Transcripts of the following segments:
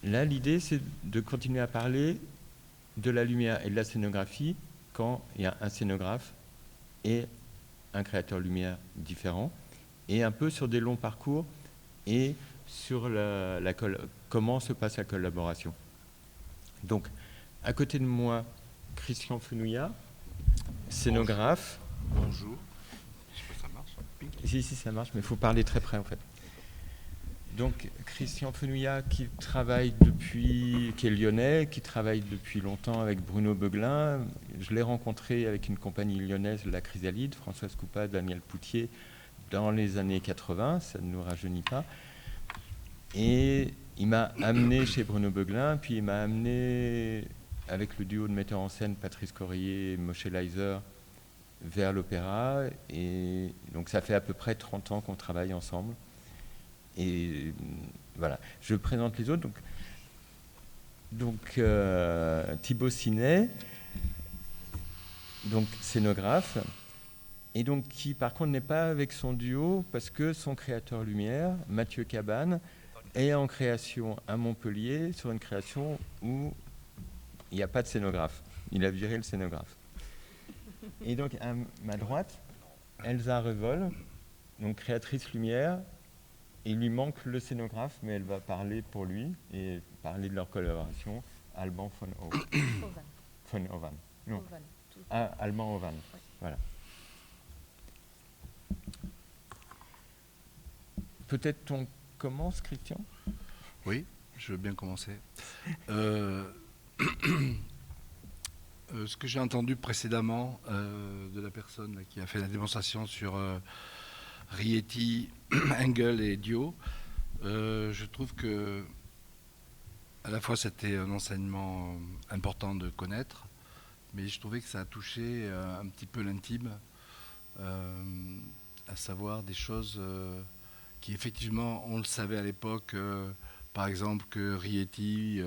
Là, l'idée, c'est de continuer à parler de la lumière et de la scénographie quand il y a un scénographe et un créateur lumière différent, et un peu sur des longs parcours et sur comment se passe la collaboration. Donc, à côté de moi, Christian Fenouillat, scénographe. Bonjour. Je sais pas si ça marche. Si, ça marche, mais il faut parler très près en fait. Donc, Christian Fenouillat qui est lyonnais, qui travaille depuis longtemps avec Bruno Beuglin. Je l'ai rencontré avec une compagnie lyonnaise, La Chrysalide, Françoise Coupa, Daniel Poutier, dans les années 80, ça ne nous rajeunit pas. Et il m'a amené chez Bruno Beuglin, puis il m'a amené avec le duo de metteurs en scène Patrice Corrier et Moshe Leiser vers l'opéra. Et donc ça fait à peu près 30 ans qu'on travaille ensemble. Et voilà, je présente les autres. Donc Thibaut Sinet, donc scénographe, et donc qui par contre n'est pas avec son duo parce que son créateur lumière, Mathieu Cabane, est en création à Montpellier sur une création où il n'y a pas de scénographe. Il a viré le scénographe. Et donc à ma droite, Elsa Revol, donc créatrice lumière. Il lui manque le scénographe, mais elle va parler pour lui et parler de leur collaboration. Alban von Ovan. Non. Alban Ovan. Oui. Voilà. Peut-être on commence, Christian ? Oui, je veux bien commencer. Ce que j'ai entendu précédemment de la personne là, qui a fait la démonstration sur Rieti, Engel et Dio, je trouve que à la fois c'était un enseignement important de connaître, mais je trouvais que ça a touché un petit peu l'intime, à savoir des choses qui effectivement, on le savait à l'époque, par exemple que Rieti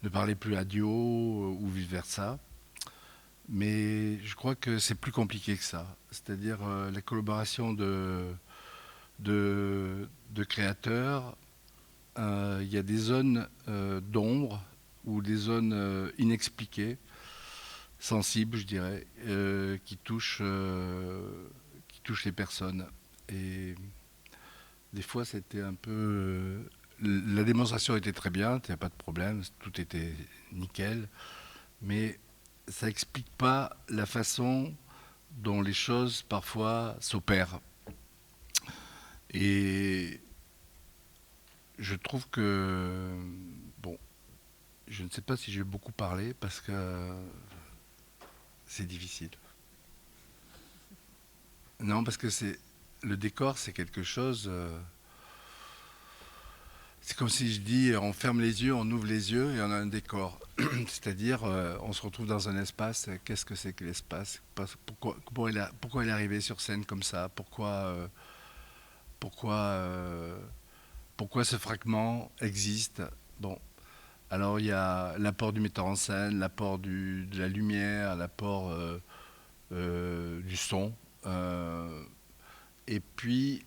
ne parlait plus à Dio ou vice-versa. Mais je crois que c'est plus compliqué que ça. C'est-à-dire la collaboration de créateurs, il y a des zones d'ombre ou des zones inexpliquées, sensibles, je dirais, qui touchent les personnes. Et des fois, c'était un peu... la démonstration était très bien, il n'y a pas de problème, tout était nickel, mais ça n'explique pas la façon dont les choses parfois s'opèrent. Et je trouve que, bon, je ne sais pas si je vais beaucoup parler parce que c'est difficile. Non, parce que le décor, c'est quelque chose... c'est comme si je dis, on ferme les yeux, on ouvre les yeux et on a un décor. C'est-à-dire, on se retrouve dans un espace. Qu'est-ce que c'est que l'espace ? Pourquoi il est arrivé sur scène comme ça ? Pourquoi ce fragment existe ? Bon, alors il y a l'apport du metteur en scène, l'apport de la lumière, l'apport du son, et puis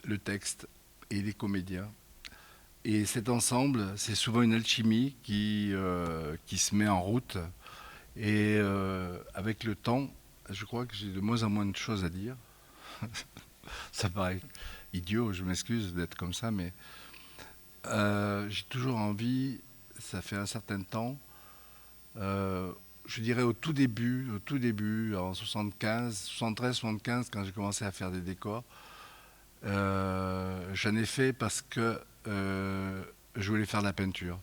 le texte et les comédiens. Et cet ensemble, c'est souvent une alchimie qui se met en route. Et avec le temps, je crois que j'ai de moins en moins de choses à dire. Ça paraît idiot, je m'excuse d'être comme ça, mais j'ai toujours envie, ça fait un certain temps, je dirais au tout début, en 73-75, quand j'ai commencé à faire des décors, j'en ai fait parce que je voulais faire de la peinture.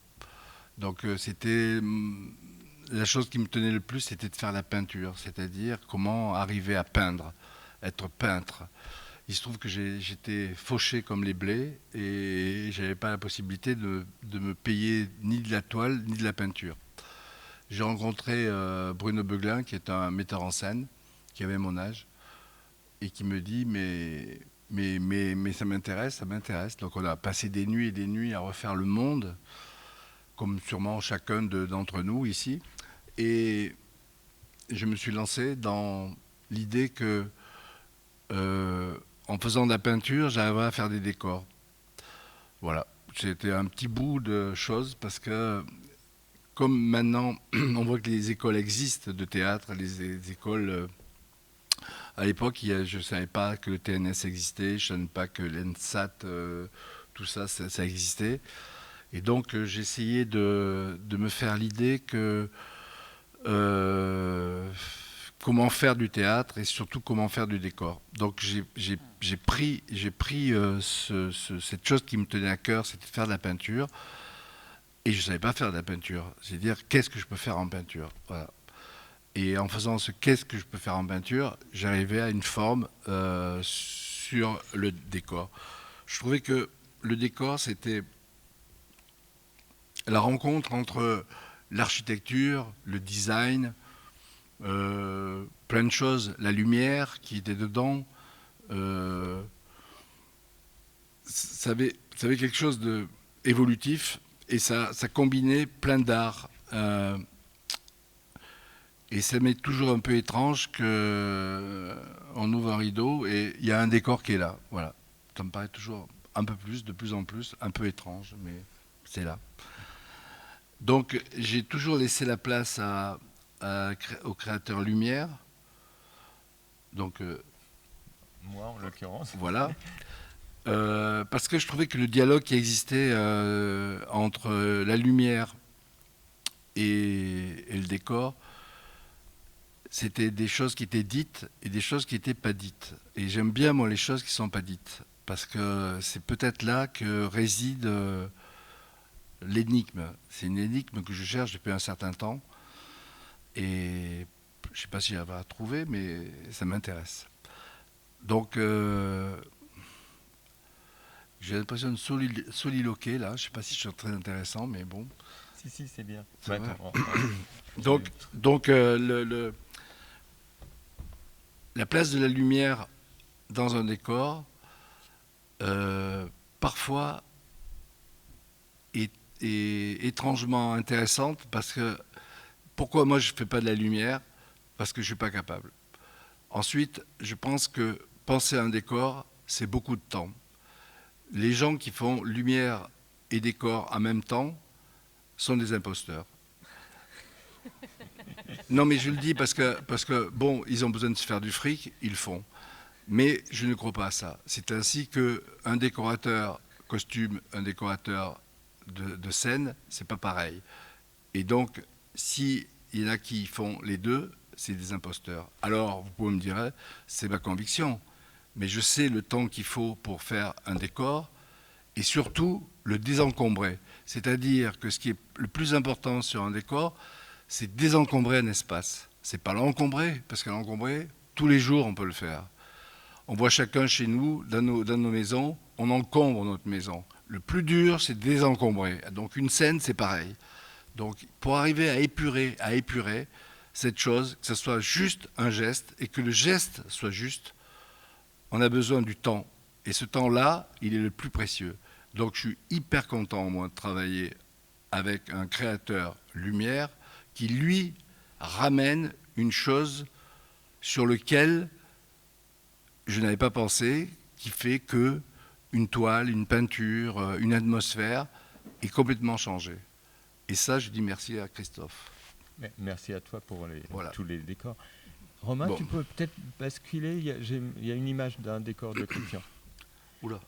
Donc c'était la chose qui me tenait le plus, c'était de faire la peinture, c'est-à-dire comment arriver à peindre, être peintre. Il se trouve que j'étais fauché comme les blés et j'avais pas la possibilité de me payer ni de la toile ni de la peinture. J'ai rencontré Bruno Beuglin, qui est un metteur en scène, qui avait mon âge, et qui me dit mais ça m'intéresse. Donc on a passé des nuits et des nuits à refaire le monde, comme sûrement chacun d'entre nous ici. Et je me suis lancé dans l'idée que en faisant de la peinture, j'arriverais à faire des décors. Voilà, c'était un petit bout de choses parce que comme maintenant on voit que les écoles existent de théâtre, les écoles à l'époque je ne savais pas que le TNS existait, je ne savais pas que l'ENSAT, tout ça, ça existait. Et donc j'essayais de me faire l'idée que comment faire du théâtre et surtout comment faire du décor. Donc j'ai pris cette chose qui me tenait à cœur, c'était de faire de la peinture. Et je ne savais pas faire de la peinture. C'est-à-dire, qu'est-ce que je peux faire en peinture, voilà. Et en faisant ce qu'est-ce que je peux faire en peinture, j'arrivais à une forme sur le décor. Je trouvais que le décor, c'était la rencontre entre l'architecture, le design, plein de choses, la lumière qui était dedans. Ça avait quelque chose d'évolutif et ça combinait plein d'arts. Et ça m'est toujours un peu étrange qu'on ouvre un rideau et il y a un décor qui est là. Voilà. Ça me paraît toujours un peu plus, de plus en plus, un peu étrange, mais c'est là. Donc j'ai toujours laissé la place au créateur lumière. Donc moi en l'occurrence. Voilà. Parce que je trouvais que le dialogue qui existait entre la lumière et le décor, c'était des choses qui étaient dites et des choses qui n'étaient pas dites. Et j'aime bien, moi, les choses qui ne sont pas dites. Parce que c'est peut-être là que réside l'énigme. C'est une énigme que je cherche depuis un certain temps. Et je ne sais pas si j'arriverai à trouver, mais ça m'intéresse. Donc, j'ai l'impression de soliloquer, là. Je ne sais pas si je suis très intéressant, mais bon. Si, c'est bien. Ouais, donc la place de la lumière dans un décor, parfois, est étrangement intéressante parce que pourquoi moi je ne fais pas de la lumière? Parce que je ne suis pas capable. Ensuite, je pense que penser à un décor, c'est beaucoup de temps. Les gens qui font lumière et décor en même temps sont des imposteurs. Non, mais je le dis parce que bon, ils ont besoin de se faire du fric, ils le font. Mais je ne crois pas à ça. C'est ainsi qu'un décorateur costume, un décorateur de scène, c'est pas pareil. Et donc, s'il y en a qui font les deux, c'est des imposteurs. Alors, vous pouvez me dire, c'est ma conviction, mais je sais le temps qu'il faut pour faire un décor et surtout le désencombrer. C'est-à-dire que ce qui est le plus important sur un décor, c'est désencombrer un espace. C'est pas l'encombrer, parce que l'encombrer, tous les jours, on peut le faire. On voit chacun chez nous, dans nos maisons, on encombre notre maison. Le plus dur, c'est de désencombrer. Donc une scène, c'est pareil. Donc pour arriver à épurer cette chose, que ce soit juste un geste, et que le geste soit juste, on a besoin du temps. Et ce temps-là, il est le plus précieux. Donc je suis hyper content, moi, de travailler avec un créateur lumière qui, lui, ramène une chose sur laquelle je n'avais pas pensé, qui fait que une toile, une peinture, une atmosphère est complètement changée. Et ça, je dis merci à Christophe. Merci à toi pour voilà. tous les décors. Romain, tu peux peut-être basculer, il y a une image d'un décor de Christian. Oula.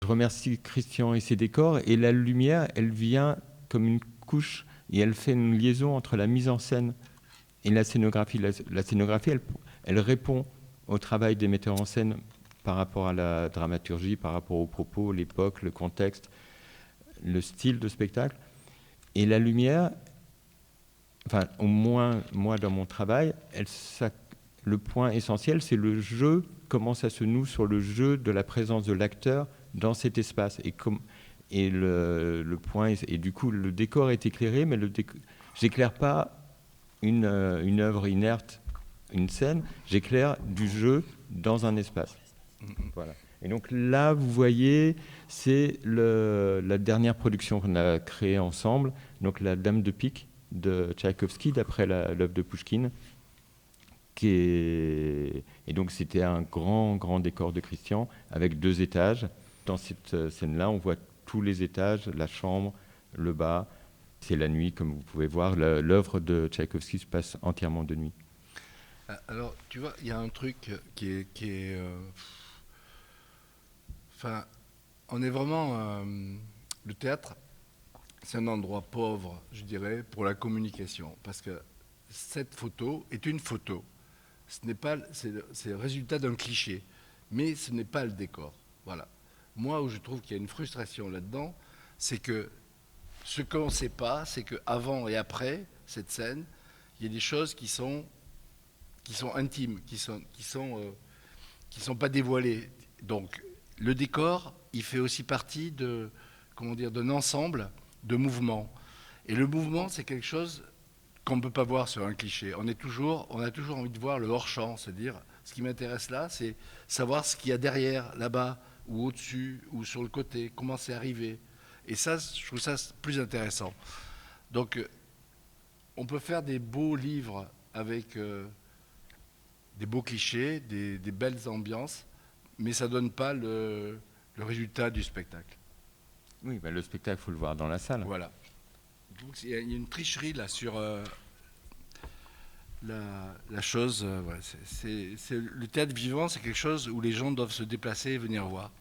Je remercie Christian et ses décors. Et la lumière, elle vient comme une couche et elle fait une liaison entre la mise en scène et la scénographie. La scénographie, elle répond au travail des metteurs en scène par rapport à la dramaturgie, par rapport aux propos, l'époque, le contexte, le style de spectacle. Et la lumière, enfin, au moins moi dans mon travail, le point essentiel, c'est le jeu, comment ça se noue sur le jeu de la présence de l'acteur dans cet espace. Et le point, et du coup, le décor est éclairé, mais j'éclaire pas une œuvre inerte, une scène, j'éclaire du jeu dans un espace. Voilà. Et donc là, vous voyez, c'est la dernière production qu'on a créée ensemble, donc La Dame de pique de Tchaïkovski, d'après l'œuvre de Pouchkine, Et donc c'était un grand décor de Christian avec 2 étages. Dans cette scène-là, on voit tous les étages, la chambre, le bas. C'est la nuit, comme vous pouvez voir. L'œuvre de Tchaïkovski se passe entièrement de nuit. Alors, tu vois, il y a un truc enfin, on est vraiment... le théâtre, c'est un endroit pauvre, je dirais, pour la communication. Parce que cette photo est une photo. C'est le résultat d'un cliché. Mais ce n'est pas le décor. Voilà. Moi, où je trouve qu'il y a une frustration là-dedans, c'est que ce qu'on ne sait pas, c'est qu'avant et après cette scène, il y a des choses qui sont intimes, qui sont pas dévoilées. Donc, le décor, il fait aussi partie d'un ensemble de mouvements. Et le mouvement, c'est quelque chose qu'on ne peut pas voir sur un cliché. On a toujours envie de voir le hors-champ, c'est-à-dire, ce qui m'intéresse là, c'est savoir ce qu'il y a derrière, là-bas, ou au-dessus, ou sur le côté, comment c'est arrivé. Et ça, je trouve ça plus intéressant. Donc, on peut faire des beaux livres avec des beaux clichés, des belles ambiances, mais ça ne donne pas le résultat du spectacle. Oui, le spectacle, il faut le voir dans la salle. Voilà. Donc, il y a une tricherie là sur la chose. Voilà, le théâtre vivant, c'est quelque chose où les gens doivent se déplacer et venir voir.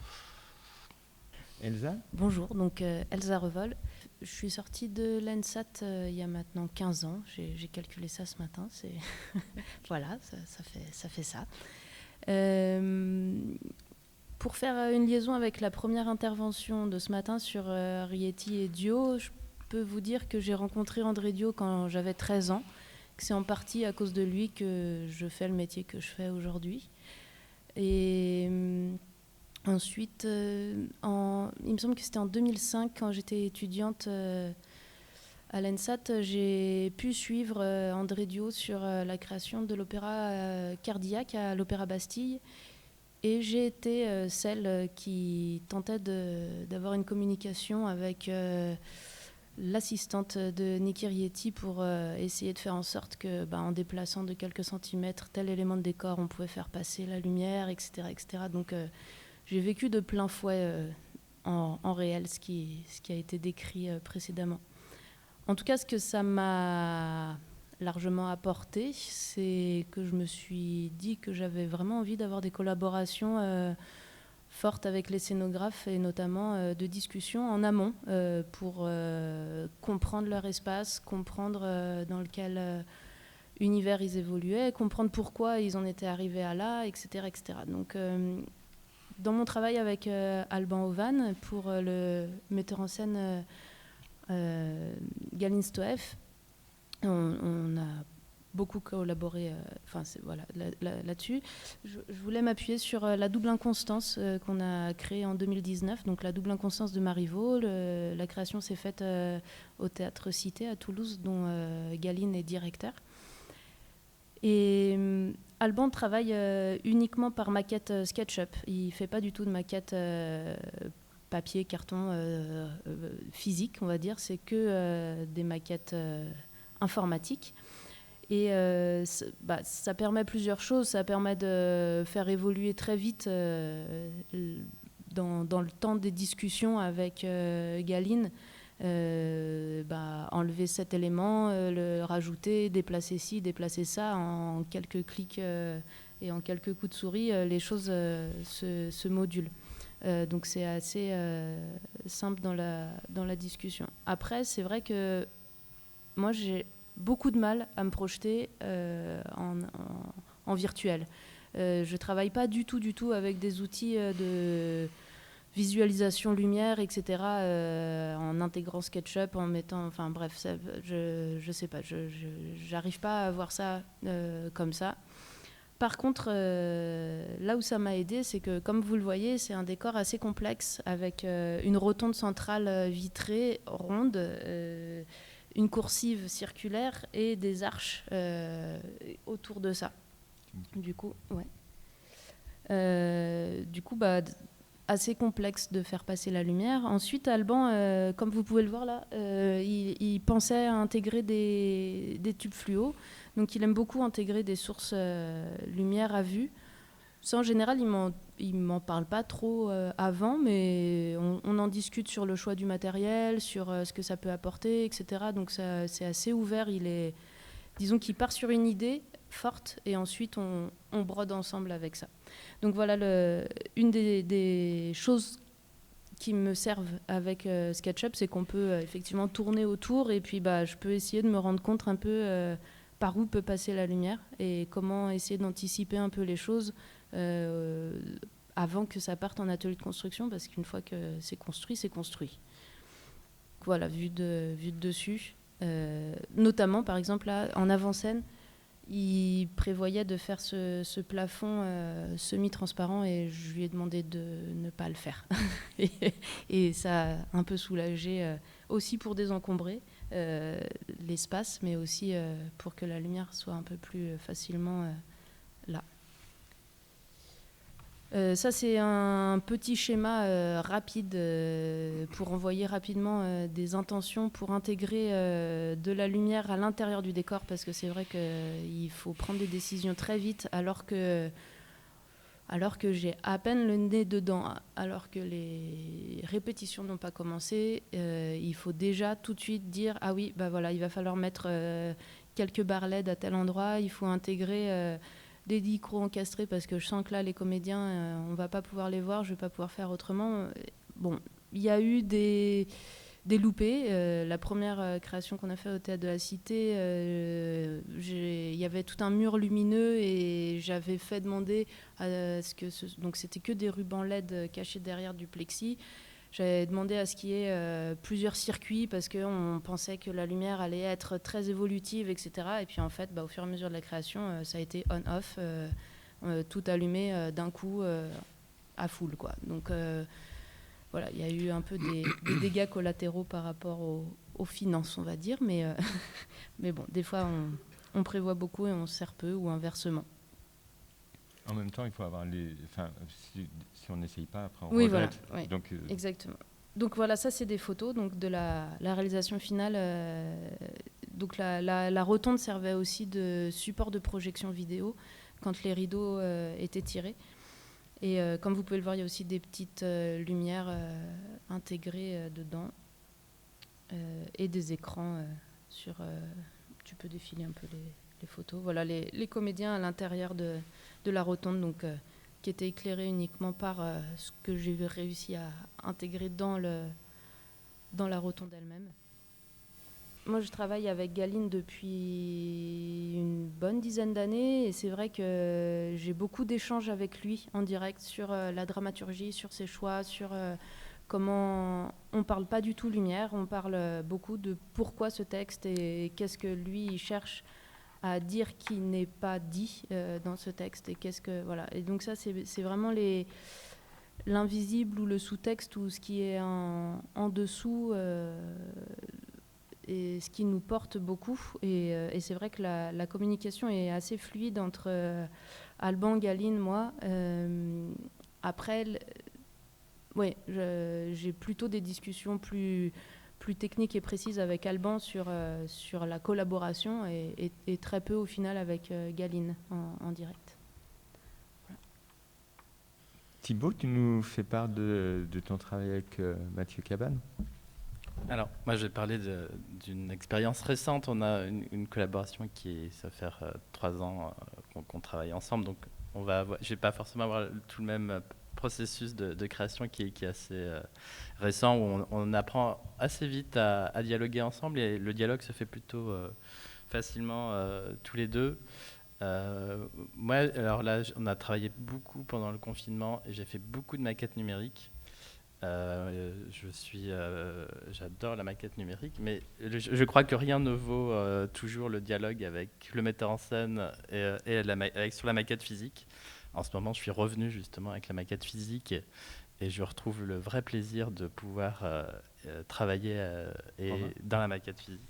Elsa ? Bonjour, donc Elsa Revol. Je suis sortie de l'ENSAT il y a maintenant 15 ans. J'ai calculé ça ce matin. Voilà, ça fait ça. Pour faire une liaison avec la première intervention de ce matin sur Rieti et Dio, je peux vous dire que j'ai rencontré André Dio quand j'avais 13 ans, que c'est en partie à cause de lui que je fais le métier que je fais aujourd'hui. Et ensuite, il me semble que c'était en 2005, quand j'étais étudiante à l'ENSAT, j'ai pu suivre André Dio sur la création de l'opéra Cardiaque à l'Opéra Bastille. Et j'ai été celle qui tentait d'avoir une communication avec l'assistante de Niki Rieti pour essayer de faire en sorte que, en déplaçant de quelques centimètres tel élément de décor, on pouvait faire passer la lumière, etc. etc. Donc j'ai vécu de plein fouet en réel ce qui a été décrit précédemment. En tout cas, ce que ça m'a largement apporté, c'est que je me suis dit que j'avais vraiment envie d'avoir des collaborations fortes avec les scénographes et notamment de discussions en amont pour comprendre leur espace, comprendre dans lequel univers ils évoluaient, comprendre pourquoi ils en étaient arrivés à là, etc. etc. Donc, dans mon travail avec Alban Ovan pour le metteur en scène Galin Stoev, on a beaucoup collaboré là-dessus. Je voulais m'appuyer sur la double inconstance qu'on a créée en 2019, donc la double inconstance de Marivaux. La création s'est faite au Théâtre Cité à Toulouse, dont Galin est directeur. Et Alban travaille uniquement par maquette SketchUp. Il ne fait pas du tout de maquette papier, carton physique, on va dire. C'est que des maquettes informatiques. Et ça permet plusieurs choses. Ça permet de faire évoluer très vite dans le temps des discussions avec Galin. Enlever cet élément, le rajouter, déplacer ci, déplacer ça, en quelques clics et en quelques coups de souris, les choses se modulent. Donc c'est assez simple dans la discussion. Après, c'est vrai que moi j'ai beaucoup de mal à me projeter en virtuel. Je travaille pas du tout avec des outils de visualisation lumière, etc., en intégrant SketchUp, en mettant... Enfin bref, ça, je sais pas, j'arrive pas à voir ça comme ça. Par contre, là où ça m'a aidé, c'est que, comme vous le voyez, c'est un décor assez complexe, avec une rotonde centrale vitrée, ronde, une coursive circulaire et des arches autour de ça. Du coup, ouais. assez complexe de faire passer la lumière. Ensuite, Alban, comme vous pouvez le voir là, il pensait à intégrer des tubes fluo. Donc il aime beaucoup intégrer des sources lumière à vue. Ça, en général, il m'en parle pas trop avant, mais on en discute sur le choix du matériel, sur ce que ça peut apporter, etc. Donc c'est assez ouvert. Disons qu'il part sur une idée forte et ensuite on brode ensemble avec ça. Donc voilà, une des choses qui me servent avec SketchUp, c'est qu'on peut effectivement tourner autour et puis je peux essayer de me rendre compte un peu par où peut passer la lumière et comment essayer d'anticiper un peu les choses avant que ça parte en atelier de construction, parce qu'une fois que c'est construit, c'est construit. Voilà, vu de dessus. Notamment, par exemple, là, en avant-scène, il prévoyait de faire ce plafond semi-transparent et je lui ai demandé de ne pas le faire. et ça a un peu soulagé, aussi pour désencombrer l'espace, mais aussi pour que la lumière soit un peu plus facilement là. Ça, c'est un petit schéma rapide pour envoyer rapidement des intentions pour intégrer de la lumière à l'intérieur du décor, parce que c'est vrai qu'il faut prendre des décisions très vite alors que j'ai à peine le nez dedans, alors que les répétitions n'ont pas commencé. Il faut déjà tout de suite dire « Ah oui, voilà, il va falloir mettre quelques barres LED à tel endroit, il faut intégrer... des micros encastrés parce que je sens que là les comédiens on va pas pouvoir les voir, je vais pas pouvoir faire autrement. Bon, il y a eu des loupés. La première création qu'on a fait au Théâtre de la Cité, il y avait tout un mur lumineux et j'avais fait demander à ce que donc c'était que des rubans LED cachés derrière du plexi. J'avais demandé à ce qu'il y ait plusieurs circuits parce qu'on pensait que la lumière allait être très évolutive, etc. Et puis en fait, au fur et à mesure de la création, ça a été on-off, tout allumé d'un coup à full, quoi. Donc voilà, il y a eu un peu des dégâts collatéraux par rapport aux finances, on va dire. Mais bon, des fois, on prévoit beaucoup et on sert peu, ou inversement. En même temps, il faut avoir si on n'essaye pas, après on regrette. Voilà, oui, donc, exactement. Donc voilà, ça c'est des photos donc de la réalisation finale. Donc la rotonde servait aussi de support de projection vidéo quand les rideaux étaient tirés. Et comme vous pouvez le voir, il y a aussi des petites lumières intégrées dedans et des écrans sur... tu peux défiler un peu les photos. Voilà, les comédiens à l'intérieur de la rotonde, donc, qui étaient éclairés uniquement par ce que j'ai réussi à intégrer dans la rotonde elle-même. Moi, je travaille avec Galine depuis une bonne dizaine d'années et c'est vrai que j'ai beaucoup d'échanges avec lui en direct sur la dramaturgie, sur ses choix, sur comment on parle pas du tout lumière, on parle beaucoup de pourquoi ce texte et qu'est-ce que lui il cherche à dire qui n'est pas dit dans ce texte et qu'est-ce que voilà. Et donc ça c'est vraiment l'invisible ou le sous-texte ou ce qui est en dessous et ce qui nous porte beaucoup. Et c'est vrai que la communication est assez fluide entre Alban, Galine, moi. Après, j'ai plutôt des discussions plus techniques et précises avec Alban sur la collaboration et très peu au final avec Galine en direct. Voilà. Thibaut, tu nous fais part de ton travail avec Mathieu Cabane. Alors, moi, je vais parler d'une expérience récente. On a une collaboration ça va faire 3 ans qu'on travaille ensemble. Donc, je ne vais pas forcément avoir tout le même processus de création qui est assez récent, où on apprend assez vite à dialoguer ensemble. Et le dialogue se fait plutôt facilement tous les deux. Moi, alors là, on a travaillé beaucoup pendant le confinement et j'ai fait beaucoup de maquettes numériques. J'adore la maquette numérique, mais je crois que rien ne vaut toujours le dialogue avec le metteur en scène et sur la maquette physique. En ce moment, je suis revenu justement avec la maquette physique et je retrouve le vrai plaisir de pouvoir travailler dans la maquette physique.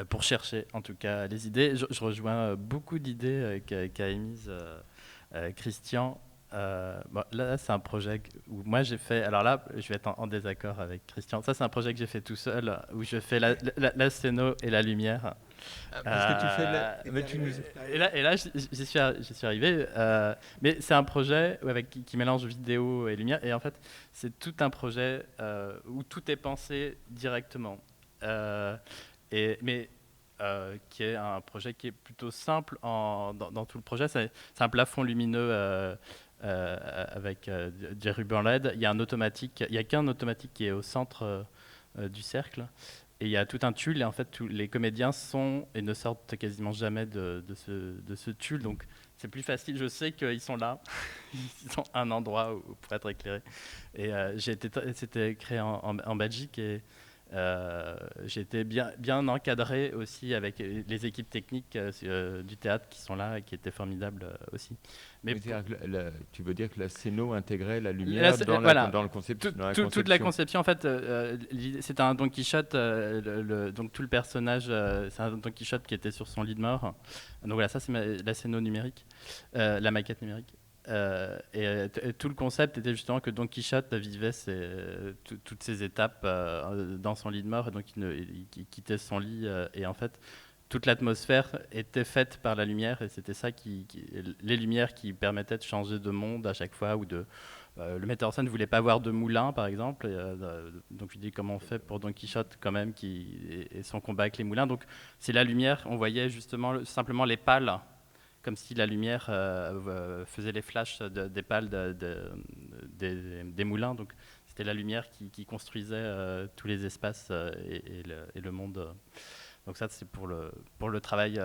Pour chercher en tout cas les idées. Je rejoins beaucoup d'idées qu'a émises Christian. Bon, là, c'est un projet où moi j'ai fait. Alors là, je vais être en désaccord avec Christian. Ça, c'est un projet que j'ai fait tout seul, où je fais la scéno et la lumière. Parce que tu fais mais tu nous... Et là, j'y suis arrivé. Mais c'est un projet qui mélange vidéo et lumière. Et en fait, c'est tout un projet où tout est pensé directement. Mais qui est un projet qui est plutôt simple dans tout le projet. C'est un plafond lumineux avec des rubans LED. Il y a il y a qu'un automatique qui est au centre du cercle. Et il y a tout un tulle, et en fait, tous les comédiens sont et ne sortent quasiment jamais de ce tulle. Donc, c'est plus facile. Je sais qu'ils sont là. Ils ont un endroit pour être éclairés. Et c'était créé en Belgique. Et j'ai été bien encadré aussi avec les équipes techniques du théâtre qui sont là et qui étaient formidables aussi. Mais tu veux dire que la scéno intégrait la lumière dans le concept, dans la conception. Toute la conception, en fait, c'est un Don Quichotte, donc tout le personnage, c'est un Don Quichotte qui était sur son lit de mort. Donc voilà, ça c'est la scéno numérique, la maquette numérique. Et tout le concept était justement que Don Quichotte vivait toutes ces étapes dans son lit de mort, et donc il quittait son lit, et en fait toute l'atmosphère était faite par la lumière, et c'était ça les lumières qui permettaient de changer de monde à chaque fois, ou le metteur en scène ne voulait pas voir de moulin par exemple, donc il dit comment on fait pour Don Quichotte quand même et son combat avec les moulins. Donc c'est la lumière, on voyait justement simplement les pales, comme si la lumière faisait les flashs des pales des moulins. Donc c'était la lumière qui construisait tous les espaces et le monde. Donc ça, c'est pour le travail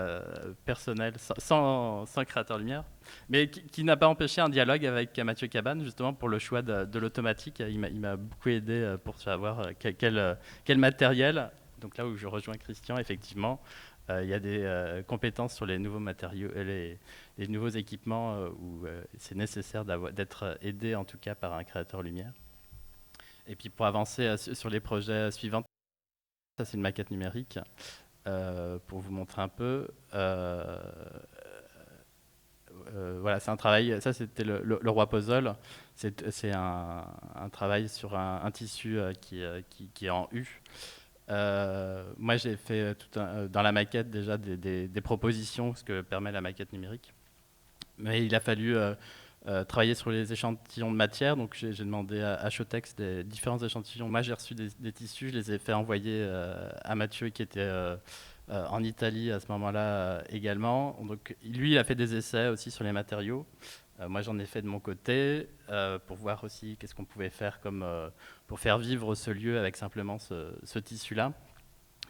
personnel, sans créateur lumière, mais qui n'a pas empêché un dialogue avec Mathieu Cabane, justement pour le choix de l'automatique. Il m'a beaucoup aidé pour savoir quel matériel. Donc là où je rejoins Christian, effectivement, il y a des compétences sur les nouveaux matériaux, les nouveaux équipements où c'est nécessaire d'être aidé en tout cas par un créateur lumière. Et puis pour avancer sur les projets suivants, ça c'est une maquette numérique pour vous montrer un peu. Voilà, c'est un travail, ça c'était le roi puzzle, c'est un travail sur un tissu qui est en U. Moi, j'ai fait dans la maquette déjà des propositions, ce que permet la maquette numérique. Mais il a fallu travailler sur les échantillons de matière. Donc, j'ai demandé à Chotex des différents échantillons. Moi, j'ai reçu des tissus, je les ai fait envoyer à Mathieu, qui était en Italie à ce moment-là également. Donc, lui, il a fait des essais aussi sur les matériaux. Moi, j'en ai fait de mon côté pour voir aussi qu'est-ce qu'on pouvait faire pour faire vivre ce lieu avec simplement ce tissu-là.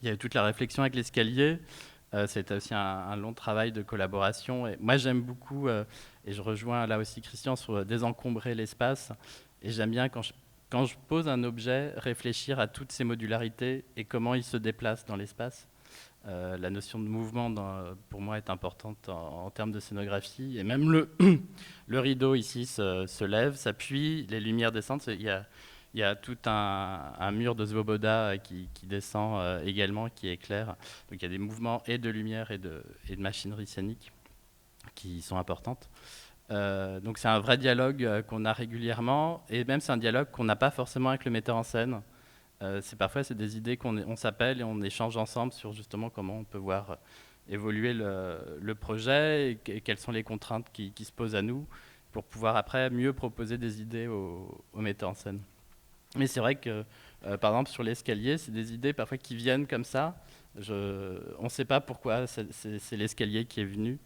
Il y a eu toute la réflexion avec l'escalier. C'était aussi un long travail de collaboration. Et moi, j'aime beaucoup, et je rejoins là aussi Christian, sur désencombrer l'espace. Et j'aime bien, quand je pose un objet, réfléchir à toutes ses modularités et comment il se déplace dans l'espace. La notion de mouvement, pour moi, est importante en termes de scénographie. Et même le rideau ici se lève, s'appuie, les lumières descendent. Il y a tout un mur de Svoboda qui descend également, qui éclaire. Donc il y a des mouvements et de lumière et de machinerie scénique qui sont importantes. Donc c'est un vrai dialogue qu'on a régulièrement, et même c'est un dialogue qu'on n'a pas forcément avec le metteur en scène. Parfois, c'est des idées qu'on s'appelle et on échange ensemble sur justement comment on peut voir évoluer le projet et quelles sont les contraintes qui se posent à nous pour pouvoir après mieux proposer des idées aux metteurs en scène. Mais c'est vrai que, par exemple, sur l'escalier, c'est des idées parfois qui viennent comme ça. On ne sait pas pourquoi c'est l'escalier qui est venu.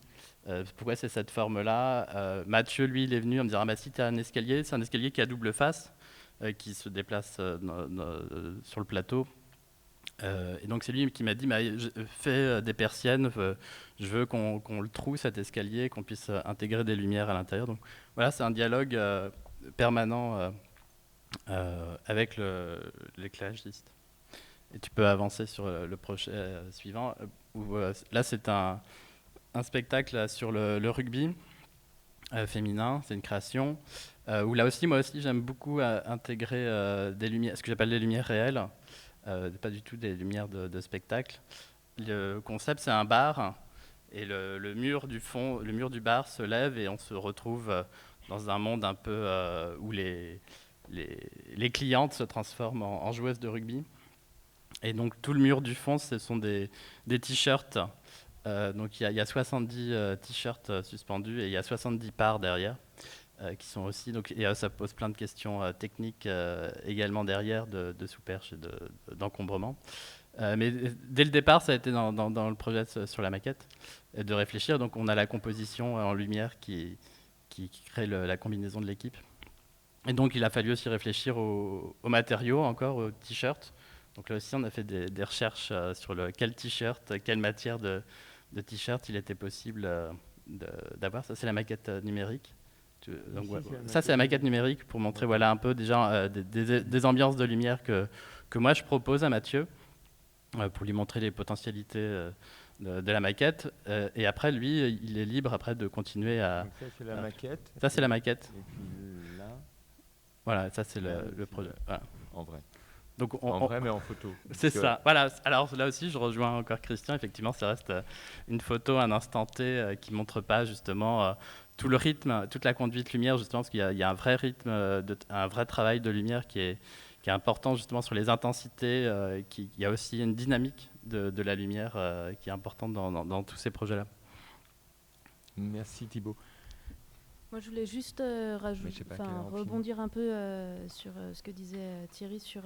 Pourquoi c'est cette forme-là. Mathieu, lui, il est venu en me disant « Ah bah si, tu as un escalier, c'est un escalier qui a double face. » Qui se déplace sur le plateau. Et donc c'est lui qui m'a dit fais des persiennes, je veux qu'on le troue cet escalier, qu'on puisse intégrer des lumières à l'intérieur. Donc voilà, c'est un dialogue permanent avec l'éclairagiste. Et tu peux avancer sur le projet suivant. Là c'est un spectacle sur le rugby féminin, c'est une création. Où là aussi, moi aussi, j'aime beaucoup intégrer des lumières, ce que j'appelle les lumières réelles, pas du tout des lumières de spectacle. Le concept, c'est un bar, et le mur du fond, le mur du bar se lève, et on se retrouve dans un monde un peu où les clientes se transforment en joueuses de rugby. Et donc tout le mur du fond, ce sont des t-shirts. Donc il y a 70 t-shirts suspendus et il y a 70 parts derrière qui sont aussi. Donc, et ça pose plein de questions techniques également derrière de sous-perche et d'encombrement. Mais dès le départ, ça a été dans le projet sur la maquette de réfléchir. Donc on a la composition en lumière qui crée la combinaison de l'équipe. Et donc il a fallu aussi réfléchir aux matériaux, encore aux t-shirts. Donc là aussi, on a fait des recherches sur quel t-shirt, quelle matière de t-shirt il était possible d'avoir. Ça, c'est la maquette numérique. Donc, ça, c'est la maquette numérique pour montrer un peu déjà des ambiances de lumière que moi, je propose à Mathieu pour lui montrer les potentialités de la maquette. Et après, lui, il est libre après de continuer à... Donc ça, c'est la maquette. Ça, c'est la maquette. Et puis là... Voilà, ça, c'est le projet. Voilà. En vrai. Donc en vrai, mais en photo. C'est ça. Voilà. Alors là aussi, je rejoins encore Christian. Effectivement, ça reste une photo, un instant T qui montre pas justement tout le rythme, toute la conduite lumière, justement, parce qu'il y a un vrai rythme, un vrai travail de lumière qui est important justement sur les intensités. Il y a aussi une dynamique de la lumière qui est importante dans tous ces projets-là. Merci Thibaut. Moi, je voulais juste rebondir un peu sur ce que disait Thierry sur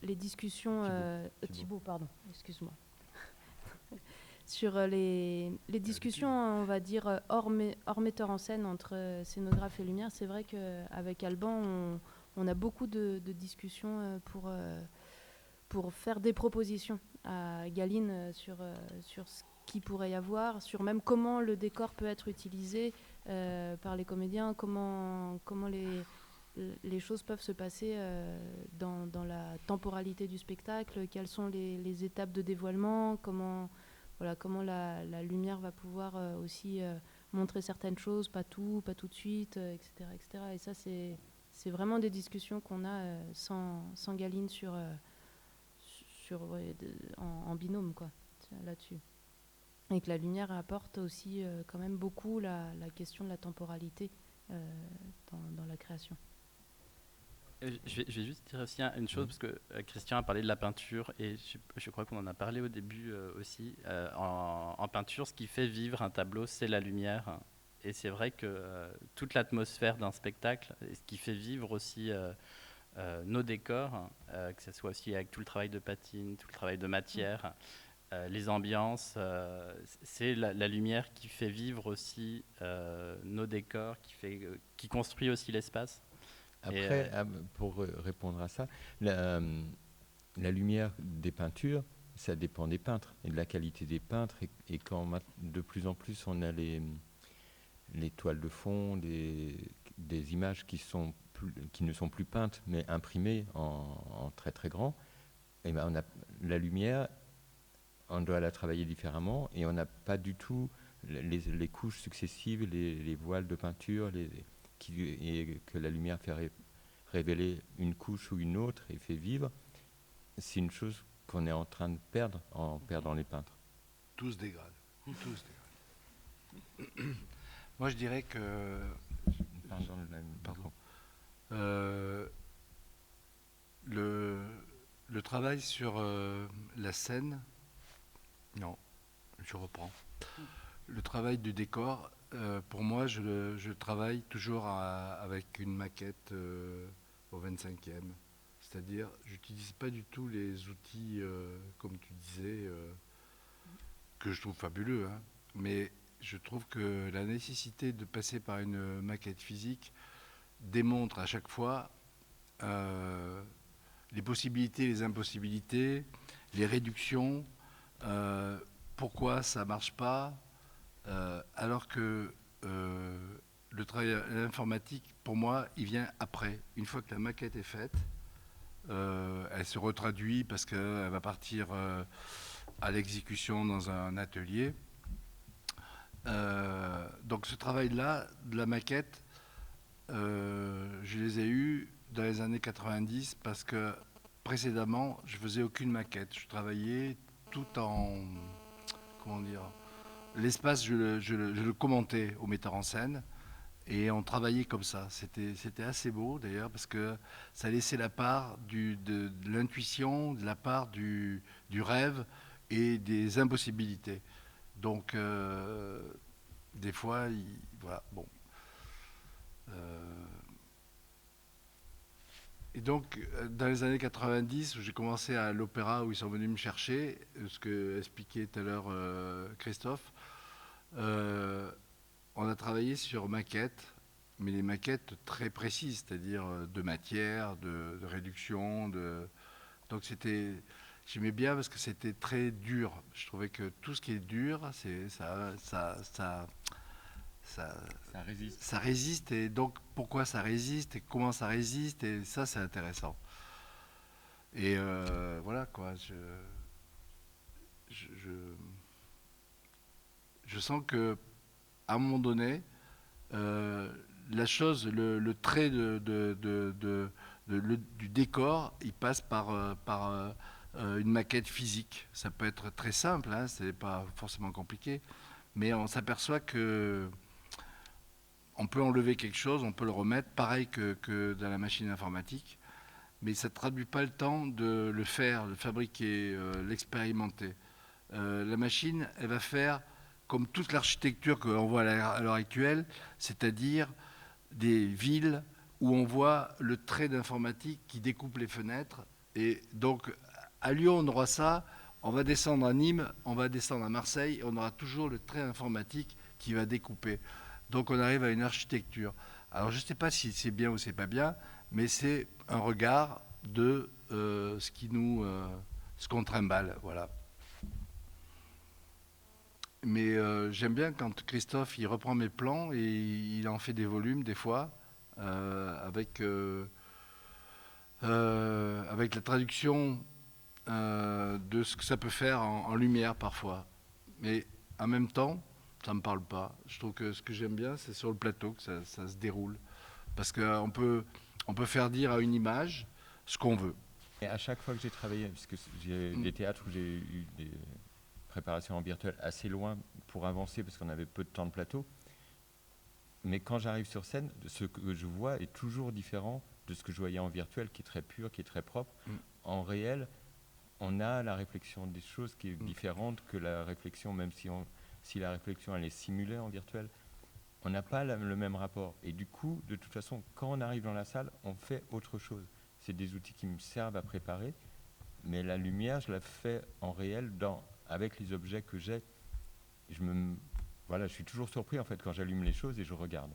les discussions. Thibaut, pardon, excuse-moi. Sur les discussions, on va dire, hors metteur en scène entre scénographe et lumière. C'est vrai qu'avec Alban, on a beaucoup de discussions pour faire des propositions à Galine sur ce qu'il pourrait y avoir, sur même comment le décor peut être utilisé par les comédiens, comment les choses peuvent se passer dans la temporalité du spectacle, quelles sont les étapes de dévoilement, comment la lumière va pouvoir aussi montrer certaines choses, pas tout de suite, etc., etc. Et ça, c'est vraiment des discussions qu'on a sans Galine en binôme, quoi, là-dessus. Et que la lumière apporte aussi quand même beaucoup la question de la temporalité dans la création. Je vais juste dire aussi une chose, parce que Christian a parlé de la peinture, et je crois qu'on en a parlé au début aussi. En peinture, ce qui fait vivre un tableau, c'est la lumière. Et c'est vrai que toute l'atmosphère d'un spectacle, et ce qui fait vivre aussi nos décors, que ce soit aussi avec tout le travail de patine, tout le travail de matière, les ambiances, c'est la lumière qui fait vivre aussi nos décors, qui construit aussi l'espace. Après, pour répondre à ça, la lumière des peintures, ça dépend des peintres et de la qualité des peintres. Et quand de plus en plus on a les toiles de fond, des images qui ne sont plus peintes mais imprimées en très très grand, et ben la lumière, on doit la travailler différemment et on n'a pas du tout les couches successives, les voiles de peinture, et que la lumière fait révéler une couche ou une autre et fait vivre. C'est une chose qu'on est en train de perdre en perdant les peintres. Tous dégradent. Moi, je dirais que... Pardon. Le travail sur la scène... Non, je reprends. Le travail du décor, pour moi, je travaille toujours avec une maquette au 25e. C'est-à-dire, je n'utilise pas du tout les outils, comme tu disais, que je trouve fabuleux, hein, mais je trouve que la nécessité de passer par une maquette physique démontre à chaque fois les possibilités, les impossibilités, les réductions, pourquoi ça ne marche pas, alors que le travail informatique, pour moi, il vient après. Une fois que la maquette est faite, elle se retraduit parce qu'elle va partir à l'exécution dans un atelier. Donc ce travail-là, de la maquette, je les ai eus dans les années 90 parce que précédemment, je faisais aucune maquette. Je travaillais tout en... Comment dire ? L'espace, je le commentais au metteur en scène. Et on travaillait comme ça. C'était assez beau d'ailleurs parce que ça laissait la part de l'intuition, de la part du rêve et des impossibilités. Donc, des fois, voilà, bon. Et donc, dans les années 90, où j'ai commencé à l'opéra, où ils sont venus me chercher, ce que expliquait tout à l'heure Christophe, on a travaillé sur maquettes, mais les maquettes très précises, c'est-à-dire de matière, de réduction. Donc j'aimais bien parce que c'était très dur. Je trouvais que tout ce qui est dur, Ça résiste. ça résiste. Et donc pourquoi ça résiste et comment ça résiste, et ça c'est intéressant. Et voilà quoi. Je sens que à un moment donné, la chose, le trait du décor, il passe par une maquette physique. Ça peut être très simple, hein, c'est pas forcément compliqué, mais on s'aperçoit que on peut enlever quelque chose, on peut le remettre, pareil que dans la machine informatique, mais ça ne traduit pas le temps de le faire, de le fabriquer, l'expérimenter. La machine, elle va faire comme toute l'architecture qu'on voit à l'heure actuelle, c'est-à-dire des villes où on voit le trait d'informatique qui découpe les fenêtres. Et donc, à Lyon, on aura ça, on va descendre à Nîmes, on va descendre à Marseille, on aura toujours le trait informatique qui va découper. Donc, on arrive à une architecture. Alors, je ne sais pas si c'est bien ou c'est pas bien, mais c'est un regard de ce qu'on trimballe, voilà. Mais j'aime bien quand Christophe il reprend mes plans et il en fait des volumes des fois avec la traduction de ce que ça peut faire en lumière parfois. Mais en même temps, ça me parle pas. Je trouve que ce que j'aime bien, c'est sur le plateau que ça se déroule, parce qu'on peut faire dire à une image ce qu'on veut. Et à chaque fois que j'ai travaillé, puisque j'ai des théâtres où j'ai eu des préparations en virtuel assez loin pour avancer parce qu'on avait peu de temps de plateau, mais quand j'arrive sur scène, ce que je vois est toujours différent de ce que je voyais en virtuel, qui est très pur, qui est très propre. En réel, on a la réflexion des choses qui est différente que la réflexion, même si la réflexion elle est simulée en virtuel, on n'a pas le même rapport. Et du coup, de toute façon, quand on arrive dans la salle, on fait autre chose. C'est des outils qui me servent à préparer, mais la lumière, je la fais en réel avec les objets que j'ai. Voilà, je suis toujours surpris en fait quand j'allume les choses et je regarde.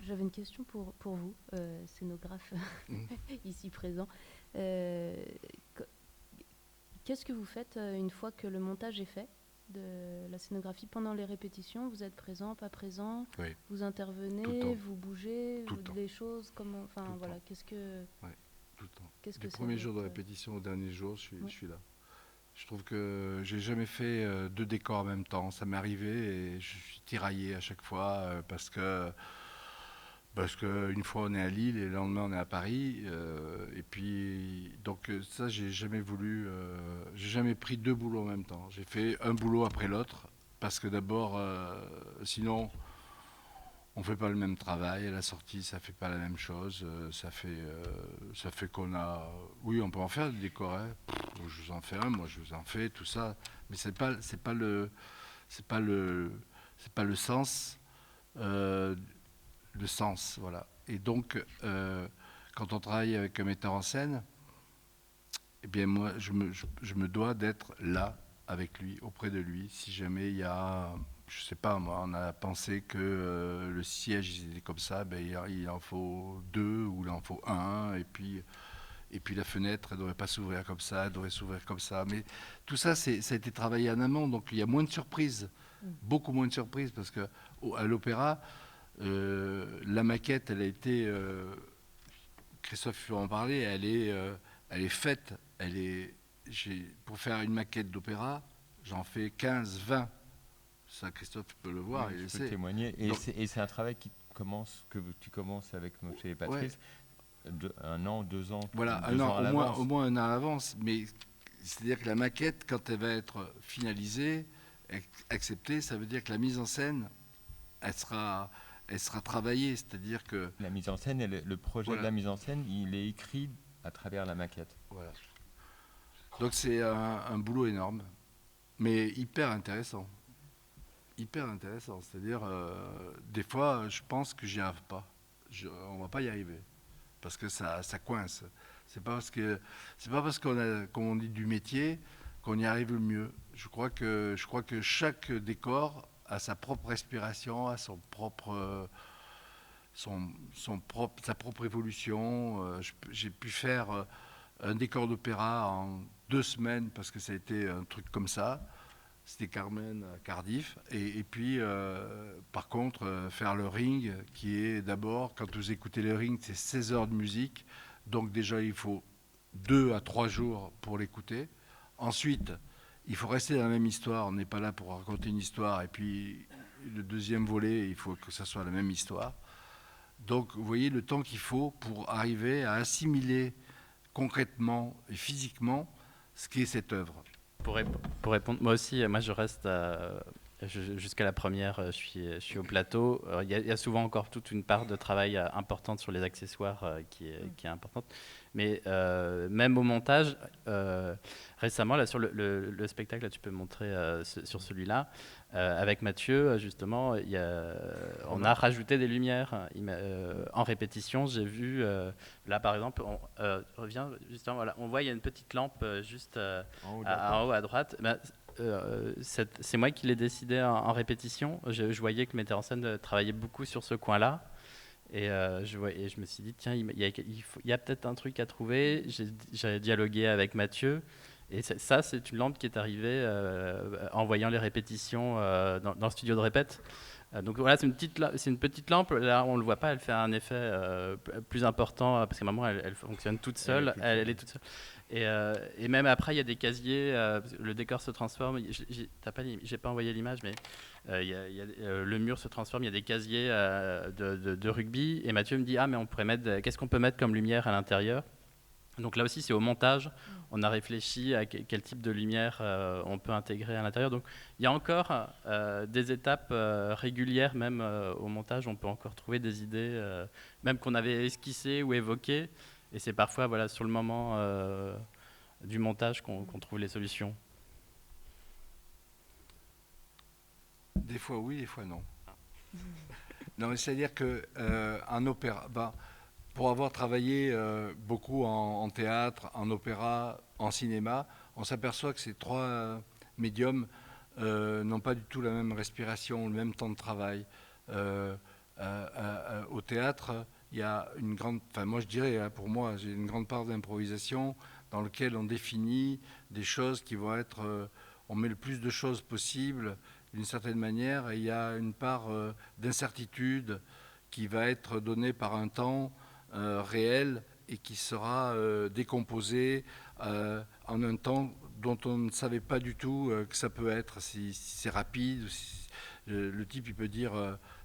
J'avais une question pour vous, scénographe ici présent. Qu'est-ce que vous faites une fois que le montage est fait de la scénographie pendant les répétitions? Vous êtes présent, pas présent? Oui. Vous intervenez, vous bougez, les choses, comment, enfin voilà, qu'est-ce que... Oui, tout le temps. Qu'est-ce du que premier jour de répétition au dernier jour, je suis là. Je trouve que j'ai jamais fait 2 décors en même temps. Ça m'est arrivé et je suis tiraillé à chaque fois parce que une fois on est à Lille et le lendemain on est à Paris. Et puis donc ça j'ai jamais voulu. J'ai jamais pris 2 boulots en même temps. J'ai fait un boulot après l'autre parce que d'abord sinon on fait pas le même travail. À la sortie ça fait pas la même chose. Ça fait qu'on a. Oui, on peut en faire des décors. Hein. Je vous en fais un, moi je vous en fais tout ça. Mais c'est pas le sens. Le sens, voilà. Et donc, quand on travaille avec un metteur en scène, eh bien moi, je me dois d'être là avec lui, auprès de lui. Si jamais il y a, je sais pas moi, on a pensé que le siège était comme ça, ben il en faut 2 ou il en faut 1, et puis la fenêtre, elle ne devrait pas s'ouvrir comme ça, elle devrait s'ouvrir comme ça. Mais tout ça, ça a été travaillé en amont, donc il y a moins de surprises, beaucoup moins de surprises, parce qu'à l'opéra, la maquette, elle a été, Christophe peut en parler, elle est faite, pour faire une maquette d'opéra, j'en fais 15, 20. Ça, Christophe peut le voir. Oui, je peux témoigner. Et c'est un travail que tu commences avec chez Patrice, 1 an, 2 ans. Voilà, au moins 1 an à l'avance. Mais c'est-à-dire que la maquette, quand elle va être finalisée, acceptée, ça veut dire que la mise en scène, elle sera elle sera travaillée, c'est-à-dire que... La mise en scène, le projet de la mise en scène, il est écrit à travers la maquette. Voilà. Donc c'est un boulot énorme, mais hyper intéressant. Hyper intéressant, c'est-à-dire, des fois, je pense que j'y arrive pas. On va pas y arriver, parce que ça coince. C'est pas parce qu'on a, comme on dit, du métier qu'on y arrive le mieux. Je crois que chaque décor a sa propre respiration, a sa propre évolution. J'ai pu faire un décor d'opéra en 2 semaines parce que ça a été un truc comme ça. C'était Carmen à Cardiff. Et puis, par contre, faire le Ring, qui est d'abord, quand vous écoutez le Ring, c'est 16 heures de musique. Donc déjà, il faut 2 à 3 jours pour l'écouter. Ensuite, il faut rester dans la même histoire. On n'est pas là pour raconter une histoire. Et puis, le deuxième volet, il faut que ça soit la même histoire. Donc, vous voyez le temps qu'il faut pour arriver à assimiler concrètement et physiquement ce qu'est cette œuvre. Pour répondre, moi aussi, moi je reste jusqu'à la première, je suis au plateau. Il y a souvent encore toute une part de travail importante sur les accessoires qui est importante. Mais même au montage, récemment, là, sur le spectacle, là, tu peux montrer sur celui-là, avec Mathieu, justement, on a rajouté des lumières. En répétition, j'ai vu, là par exemple, on revient justement, voilà, on voit il y a une petite lampe juste en haut à droite. C'est moi qui l'ai décidé en répétition. Je voyais que le metteur en scène travaillait beaucoup sur ce coin-là. Et je me suis dit, tiens, il y a peut-être un truc à trouver. J'ai dialogué avec Mathieu. Et ça, c'est une lampe qui est arrivée en voyant les répétitions dans le studio de répète. Donc voilà, c'est une petite lampe. Là, on ne le voit pas, elle fait un effet plus important parce qu'à un moment, elle fonctionne toute seule. Elle est toute seule. Et même après, il y a des casiers. Le décor se transforme. J'ai pas envoyé l'image, mais le mur se transforme. Il y a des casiers de rugby. Et Mathieu me dit, mais on pourrait mettre. Qu'est-ce qu'on peut mettre comme lumière à l'intérieur ? Donc là aussi, c'est au montage. On a réfléchi à quel type de lumière on peut intégrer à l'intérieur. Donc il y a encore des étapes régulières, même au montage. On peut encore trouver des idées, même qu'on avait esquissées ou évoquées. Et c'est parfois sur le moment du montage qu'on trouve les solutions. Des fois oui, des fois non. Non, c'est-à-dire qu'un opéra... pour avoir travaillé beaucoup en théâtre, en opéra, en cinéma, on s'aperçoit que ces 3 médiums n'ont pas du tout la même respiration, le même temps de travail. Au théâtre, il y a une grande... Enfin, moi je dirais, pour moi, j'ai une grande part d'improvisation dans laquelle on définit des choses qui vont être... on met le plus de choses possible d'une certaine manière, et il y a une part d'incertitude qui va être donnée par un temps réel et qui sera décomposé en un temps dont on ne savait pas du tout que ça peut être, si c'est rapide. Le type, il peut dire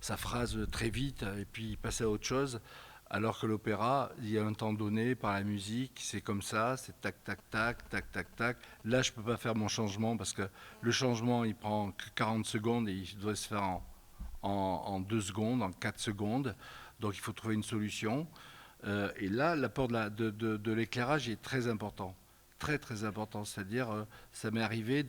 sa phrase très vite et puis passer à autre chose, alors que l'opéra, il y a un temps donné par la musique, c'est comme ça, c'est tac, tac, tac, tac, tac, tac. Là, je ne peux pas faire mon changement parce que le changement, il prend que 40 secondes et il doit se faire en 2 secondes, en 4 secondes. Donc, il faut trouver une solution. Et là, l'apport de l'éclairage est très important. Très, très important. C'est-à-dire, ça m'est arrivé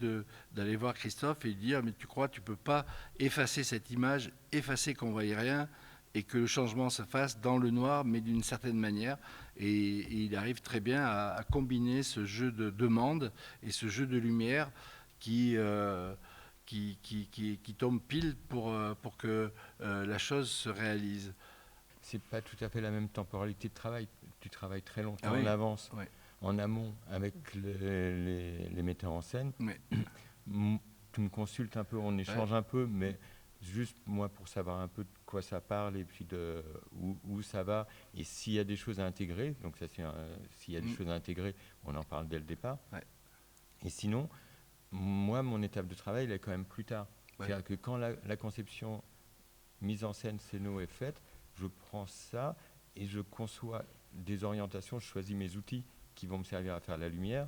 d'aller voir Christophe et lui dire « Mais tu crois, tu ne peux pas effacer cette image, effacer qu'on ne voie rien et que le changement se fasse dans le noir, mais d'une certaine manière. » Et il arrive très bien à combiner ce jeu de demande et ce jeu de lumière qui tombe pile pour que la chose se réalise. C'est pas tout à fait la même temporalité de travail. Tu travailles très longtemps en avance, en amont, avec les metteurs en scène. Tu me consultes un peu, on échange un peu, mais juste moi pour savoir un peu de quoi ça parle et puis de où ça va et s'il y a des choses à intégrer. Donc ça, s'il y a des choses à intégrer, on en parle dès le départ. Et sinon, moi, mon étape de travail, elle est quand même plus tard. C'est-à-dire que quand la conception, mise en scène, scéno est faite, je prends ça et je conçois des orientations, je choisis mes outils qui vont me servir à faire la lumière,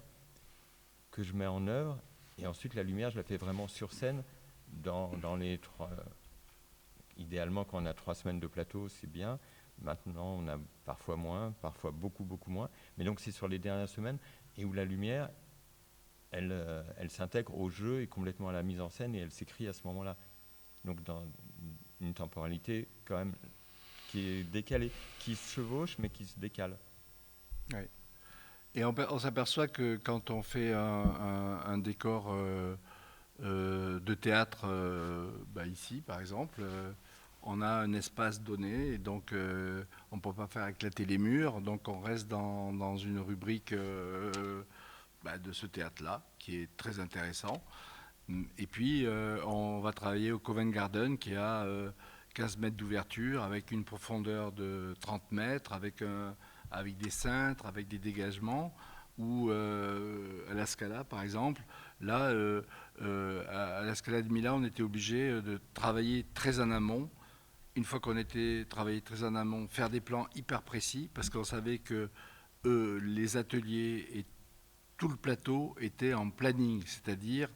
que je mets en œuvre, et ensuite la lumière, je la fais vraiment sur scène dans les idéalement, quand on a 3 semaines de plateau, c'est bien. Maintenant, on a parfois moins, parfois beaucoup, beaucoup moins. Mais donc, c'est sur les dernières semaines et où la lumière, elle s'intègre au jeu et complètement à la mise en scène et elle s'écrit à ce moment-là. Donc, dans une temporalité quand même qui est décalée, qui se chevauche, mais qui se décale. Oui. Et on s'aperçoit que quand on fait un décor de théâtre, ici par exemple, on a un espace donné et donc on ne peut pas faire éclater les murs, donc on reste dans une rubrique de ce théâtre-là qui est très intéressant. Et puis on va travailler au Covent Garden qui a 15 mètres d'ouverture avec une profondeur de 30 mètres, avec des cintres, avec des dégagements, ou à la Scala par exemple. Là, à la Scala de Milan, on était obligé de travailler très en amont. Une fois qu'on était travaillé très en amont, faire des plans hyper précis, parce qu'on savait que les ateliers et tout le plateau étaient en planning, c'est-à-dire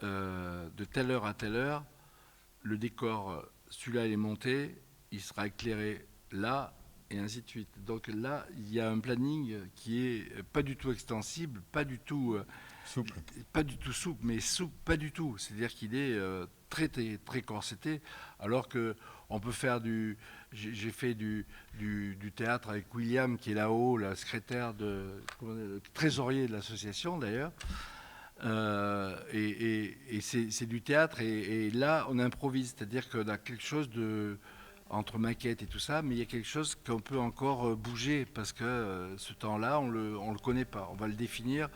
de telle heure à telle heure, le décor, celui-là il est monté, il sera éclairé là, et ainsi de suite. Donc là, il y a un planning qui est pas du tout extensible, pas du tout Souple. mais souple, pas du tout. C'est-à-dire qu'il est très, très, très corseté, alors que on peut faire j'ai fait du théâtre avec William, qui est là-haut, la secrétaire le trésorier de l'association d'ailleurs. Et c'est du théâtre, et là on improvise, c'est-à-dire qu'on a quelque chose entre maquettes et tout ça, mais il y a quelque chose qu'on peut encore bouger, parce que ce temps-là on le connaît pas, on va le définir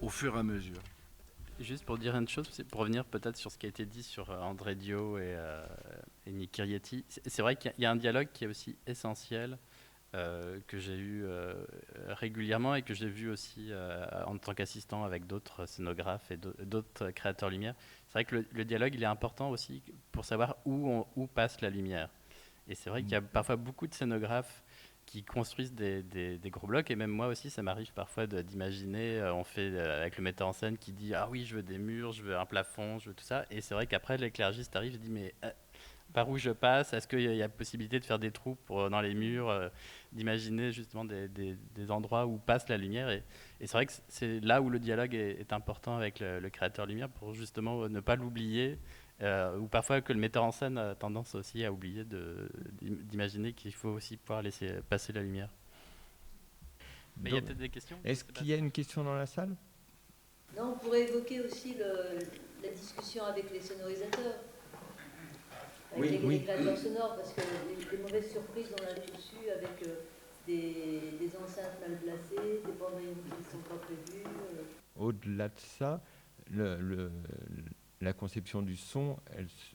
au fur et à mesure. Juste pour dire une chose, pour revenir peut-être sur ce qui a été dit sur André Dio et Nick Rieti, c'est vrai qu'il y a un dialogue qui est aussi essentiel, que j'ai eu régulièrement et que j'ai vu aussi en tant qu'assistant avec d'autres scénographes et d'autres créateurs lumière. C'est vrai que le dialogue, il est important aussi pour savoir où passe la lumière. Et c'est vrai qu'il y a parfois beaucoup de scénographes qui construisent des gros blocs, et même moi aussi, ça m'arrive parfois d'imaginer, on fait avec le metteur en scène qui dit « Ah oui, je veux des murs, je veux un plafond, je veux tout ça », et c'est vrai qu'après, l'éclairagiste arrive et dit « Mais par où je passe? Est-ce qu'il y a possibilité de faire des trous dans les murs, d'imaginer justement des endroits où passe la lumière ?» Et c'est vrai que c'est là où le dialogue est important avec le créateur lumière, pour justement ne pas l'oublier, ou parfois que le metteur en scène a tendance aussi à oublier d'imaginer qu'il faut aussi pouvoir laisser passer la lumière. Mais il y a peut-être des questions? Est-ce qu'il y a une question dans la salle? Non, on pourrait évoquer aussi la discussion avec les sonorisateurs, avec les créateurs sonores, parce que les mauvaises surprises, on a tous eu avec des enceintes mal placées, des bandes qui ne sont pas prévues. Au-delà de ça, la conception du son,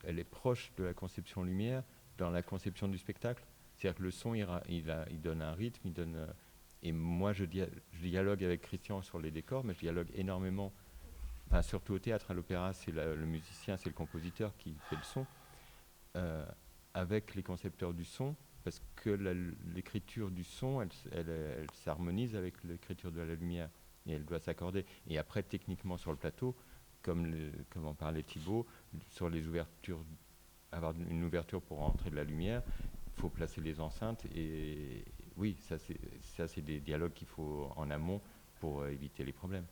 elle est proche de la conception lumière dans la conception du spectacle. C'est-à-dire que le son, il donne un rythme, et moi, je dialogue avec Christian sur les décors, mais je dialogue énormément, surtout au théâtre. À l'opéra, c'est le musicien, c'est le compositeur qui fait le son, avec les concepteurs du son, parce que l'écriture du son, elle s'harmonise avec l'écriture de la lumière, et elle doit s'accorder. Et après, techniquement, sur le plateau, comme en parlait Thibaut, sur les ouvertures, avoir une ouverture pour rentrer de la lumière, il faut placer les enceintes, et oui, ça c'est des dialogues qu'il faut en amont pour éviter les problèmes.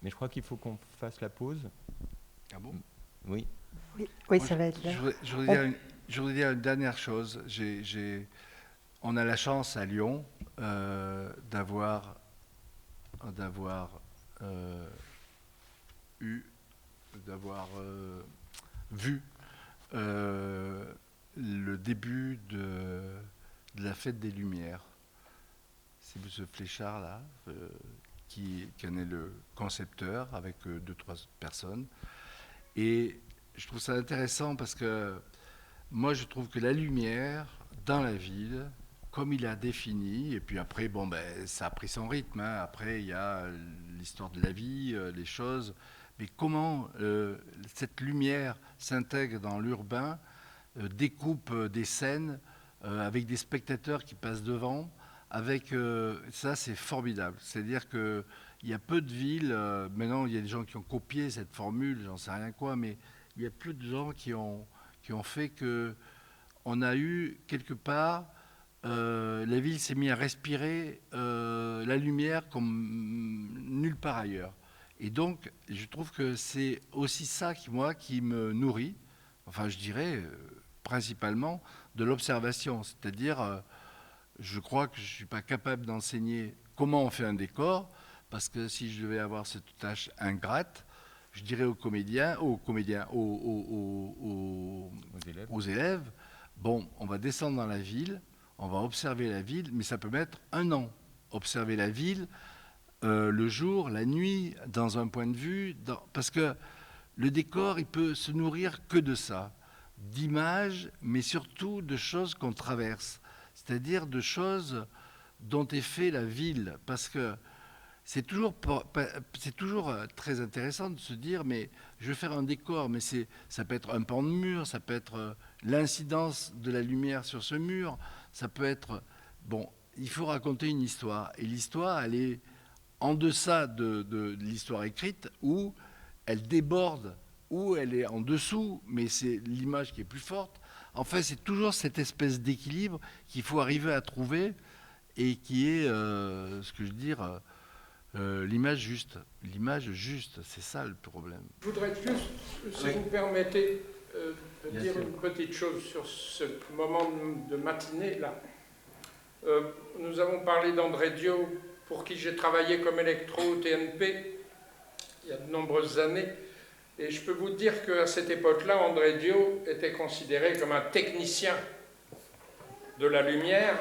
Mais je crois qu'il faut qu'on fasse la pause. Ah bon? Oui. Oui, Moi, ça va être là. Je voudrais dire une dernière chose. On a la chance à Lyon d'avoir vu le début de la fête des Lumières. C'est M. Fléchard là, qui en est le concepteur, avec 2-3 personnes. Et je trouve ça intéressant parce que moi je trouve que la lumière dans la ville, comme il a défini, et puis après ça a pris son rythme, hein. Après il y a l'histoire de la vie, les choses, mais comment cette lumière s'intègre dans l'urbain, découpe des scènes avec des spectateurs qui passent devant, avec ça c'est formidable. C'est-à-dire que il y a peu de villes, maintenant il y a des gens qui ont copié cette formule, j'en sais rien quoi, mais il y a peu de gens qui ont qui ont fait que on a eu quelque part, la ville s'est mise à respirer la lumière comme nulle part ailleurs. Et donc, je trouve que c'est aussi ça qui me nourrit, enfin je dirais principalement de l'observation. C'est-à-dire, je crois que je ne suis pas capable d'enseigner comment on fait un décor, parce que si je devais avoir cette tâche ingrate, je dirais aux élèves, bon, on va descendre dans la ville, on va observer la ville, mais ça peut mettre 1 an. Observer la ville, le jour, la nuit, dans un point de vue, parce que le décor, il peut se nourrir que de ça, d'images, mais surtout de choses qu'on traverse, c'est-à-dire de choses dont est fait la ville, parce que c'est toujours très intéressant de se dire, mais je vais faire un décor, mais ça peut être un pan de mur, ça peut être l'incidence de la lumière sur ce mur, ça peut être... Bon, il faut raconter une histoire, et l'histoire, elle est en deçà de l'histoire écrite, où elle déborde, où elle est en dessous, mais c'est l'image qui est plus forte. Enfin, c'est toujours cette espèce d'équilibre qu'il faut arriver à trouver, et qui est, ce que je veux dire... l'image juste. L'image juste, c'est ça le problème. Je voudrais juste, si vous permettez, de dire une petite chose sur ce moment de matinée là. Nous avons parlé d'André Dio, pour qui j'ai travaillé comme électro au TNP il y a de nombreuses années. Et je peux vous dire qu'à cette époque-là, André Dio était considéré comme un technicien de la lumière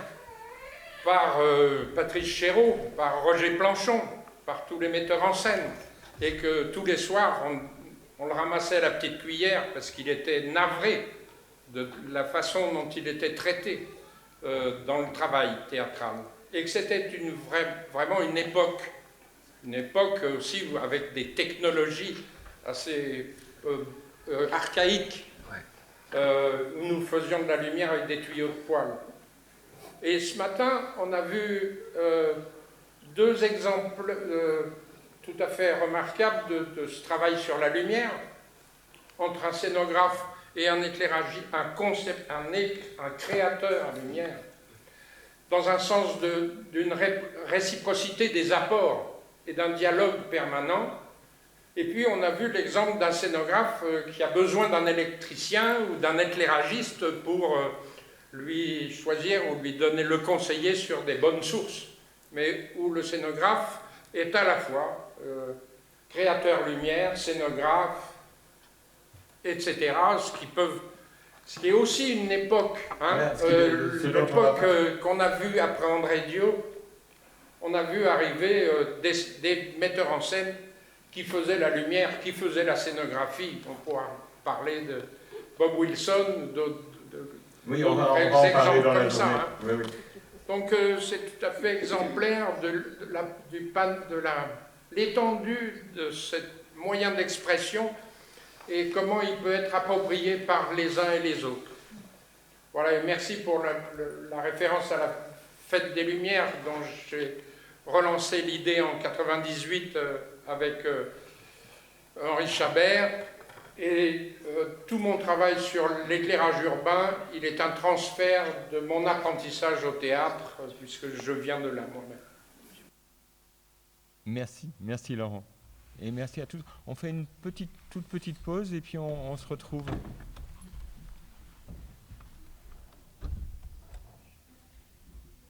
par Patrice Chéreau, par Roger Planchon, par tous les metteurs en scène, et que tous les soirs, on le ramassait à la petite cuillère parce qu'il était navré de la façon dont il était traité dans le travail théâtral. Et que c'était vraiment une époque aussi avec des technologies assez archaïques, où nous faisions de la lumière avec des tuyaux de poêle. Et ce matin, on a vu 2 exemples tout à fait remarquables de ce travail sur la lumière, entre un scénographe et un éclairagiste, un créateur lumière, dans un sens d'une réciprocité des apports et d'un dialogue permanent. Et puis on a vu l'exemple d'un scénographe qui a besoin d'un électricien ou d'un éclairagiste pour lui choisir ou lui donner le conseiller sur des bonnes sources, mais où le scénographe est à la fois créateur lumière, scénographe, etc., ce qui est aussi une époque, l'époque qu'on a vue après André Dio. On a vu arriver des metteurs en scène qui faisaient la lumière, qui faisaient la scénographie. On pourra parler de Bob Wilson, oui, on va en parler dans la journée. Oui, oui. Donc c'est tout à fait exemplaire de l'étendue de ce moyen d'expression et comment il peut être approprié par les uns et les autres. Voilà, et merci pour la référence à la Fête des Lumières dont j'ai relancé l'idée en 98 avec Henri Chabert. Et tout mon travail sur l'éclairage urbain, il est un transfert de mon apprentissage au théâtre, puisque je viens de là moi-même. Merci Laurent. Et merci à tous. On fait une toute petite pause et puis on se retrouve.